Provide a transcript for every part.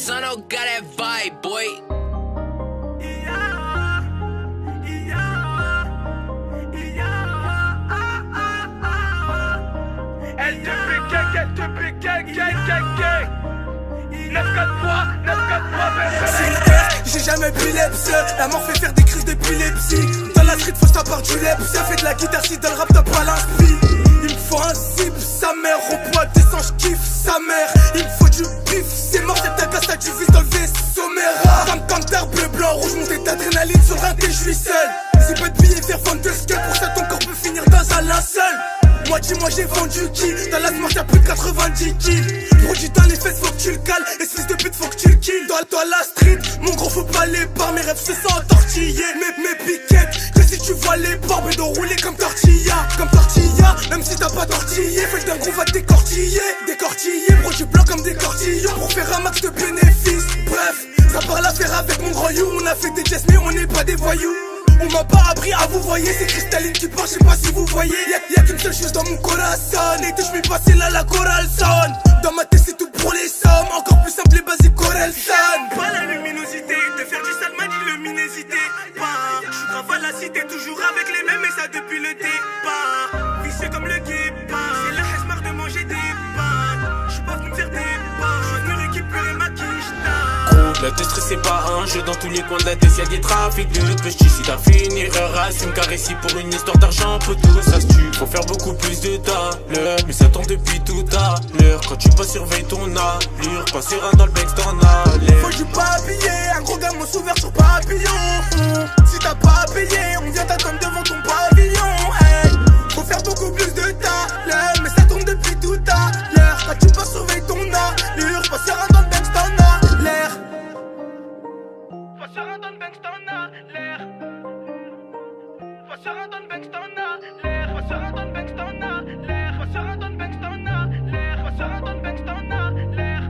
Sano got that vibe, boy. J'ai jamais bu l'epsie. La mort fait faire des crises d'épilepsie. Dans la street faut ça part du lep. Ça fait de la guitare si dans le rap t'as pas l'inspi. Il me faut un zip, sa mère. Au poids descend, j'kiffe sa mère. Il me faut du bif, c'est mort, c'est ta casse, tu vises dans le vaisseau mère. Comme terre bleu, blanc, rouge, montée d'adrénaline sur un thé, j'suis seul. C'est pas de billets, faire vendre de skull. Pour ça ton corps peut finir dans un linceul. Moi dis-moi j'ai vendu qui? Dans la smart y'a plus de 90 kills. Produit dans les fesses, faut que tu le cales. Espèce de pute, faut que tu le kills. Dans la street, mon gros faut pas les barres. Mes rêves se sont entortillés. Mes piquettes, que si tu vois les barbes et rouler comme tortilla. Comme tortilla, même si t'as pas tortillé. Fait d'un gros va te décortiller. Décortiller, produit blanc comme des cortillons. Pour faire un max de bénéfices. Bref, ça parle à faire avec mon grand you. On a fait des jazz mais on n'est pas des voyous. On m'a pas appris à vous voyez, c'est cristalline qui part, je sais pas si vous voyez. Y'a qu'une seule chose dans mon corazon. Et que je m'y passé là la chorale sonne. Dans ma tête c'est tout pour les sommes. Encore plus simple et basique chorale sonne. Pas la luminosité, de faire du sale m'a dit le minésité. J'suis grave à la cité, toujours avec les mêmes et ça depuis le départ. Vicieux comme le guépard, c'est la haine marre de manger des pâtes. J'suis pas venu me faire des pâtes, j'suis venu récupérer ma quiche. La tête c'est pas un jeu, dans tous les coins de la tête y'a des trafics de pêche. Si t'as fait une erreur, assume car ici pour une histoire d'argent poteau ça se tue. Faut faire beaucoup plus de talent, mais ça tombe depuis tout à l'heure. Quand tu pas surveilles ton allure, pas serein dans le bec t'en as l'air. Faut du papier, un gros gamin s'ouvert sur papillon. Si t'as pas payé, on vient t'attendre devant ton pavillon. Hey, faut faire beaucoup plus de talent, mais ça tombe depuis tout à l'heure. Quand tu pas surveilles ton allure, pas serein dans le bec t'en as l'air. Pas serein dans le bec t'en as l'air. Pas serein dans le bec t'en as l'air. Pas serein dans le bec t'en as l'air. Pas serein dans le bec t'en as l'air. Pas serein dans le bec t'en as l'air.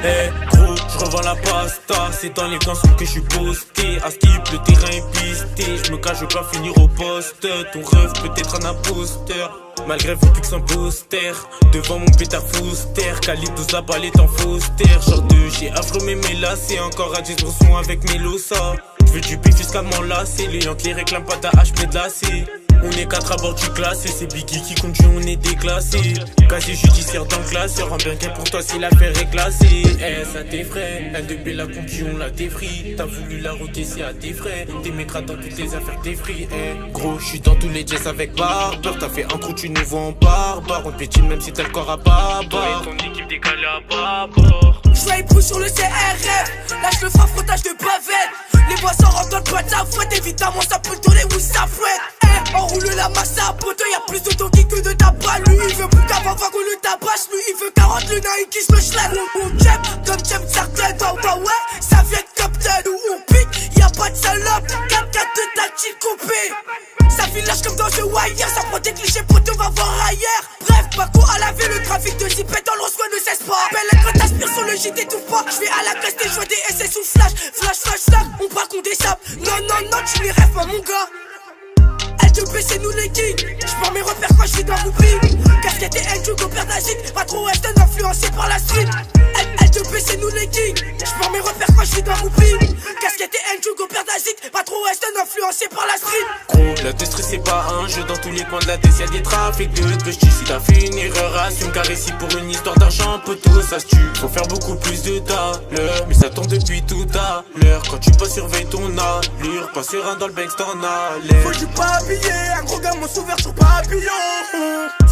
Eh gros, j'revends la pasta. C'est dans les cançons que j'suis posté. À skip, le terrain est pisté. J'me cache, j'veux pas finir au poste. Ton rêve peut être un imposteur. Malgré vos pics sans poster. Devant mon pétard fouster. Calibre 12 la balle est en fauster. Genre de j'ai affreux mais lacets. Encore à 10 son avec mes lossas. J'veux du pif fiscalement lassé. Les Yankees les réclament pas ta HP de lacet. On est 4 à bord du classé. C'est Biggie qui conduit, on est déclassé. Casier judiciaire dans le classeur. En bien qu'un pour toi si l'affaire est classée. Eh ça t'effraie. Elle depuis la concu on la défrie. T'as voulu la roquer c'est à tes frais. T'es mécras dans toutes les affaires t'es free. Eh gros j'suis dans tous les jazz avec Barber. T'as fait un trou tu nous vois en barbare. On pétine même si t'as le corps à baba. Toi et ton équipe décalée à bâbord. J'vois pousse sur le CRF. Lâche le frein frottage de bavette. Les boissons rentrent dans le plat de sa fouette. Évidemment ça peut tourner ou ça fouette. Enroule la masse à poteau, y'a plus de toki que de tabac. Lui il veut plus qu'avant qu'on le tabasse. Lui il veut 40 lunettes, il kiss le schlag. On jab comme James Harden. Bah ouais, ça vient de Captain. Où on pique, y'a pas de salope. 4-4 de tactile coupé. Ça village comme dans The Wire. Ça prend des clichés poteau, va voir ailleurs. Bref, Paco à la vie, le trafic de zipette dans l'Osco ne cesse pas. Belle quand t'aspires sur le JT tout pas. J'vais à la classe, je vois des SS ou flash. Flash, on braque, on déchappe. Non, tu les rêves pas mon gars. L2P c'est nous les kings. J'prends mes repères quand j'suis dans Ruby. Casquette et L2 père d'Azik. Pas trop Western influencé par la street. L2P c'est nous les kings. J'prends mes repères quand j'suis dans Ruby. Casquette et L2 père d'Azik. Pas trop Western influencé par la street. Gros, la déstresse c'est pas un jeu. Dans tous les coins de la tête y'a des trafics de pêche. Si t'as fait une erreur assume car ici pour une histoire d'argent poteau ça se tue. Faut faire beaucoup plus de talent, mais ça tombe depuis tout à l'heure. Quand tu pas surveilles ton allure, pas serein dans le bec t'en as l'air. Faut du papier, un gros gamin s'ouvert sur papillon.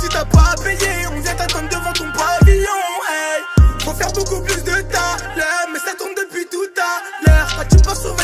Si t'as pas payé, on vient t'attendre devant ton pavillon. Hey, faut faire beaucoup plus de talent, mais ça tombe depuis tout à l'heure. Quand tu pas sauver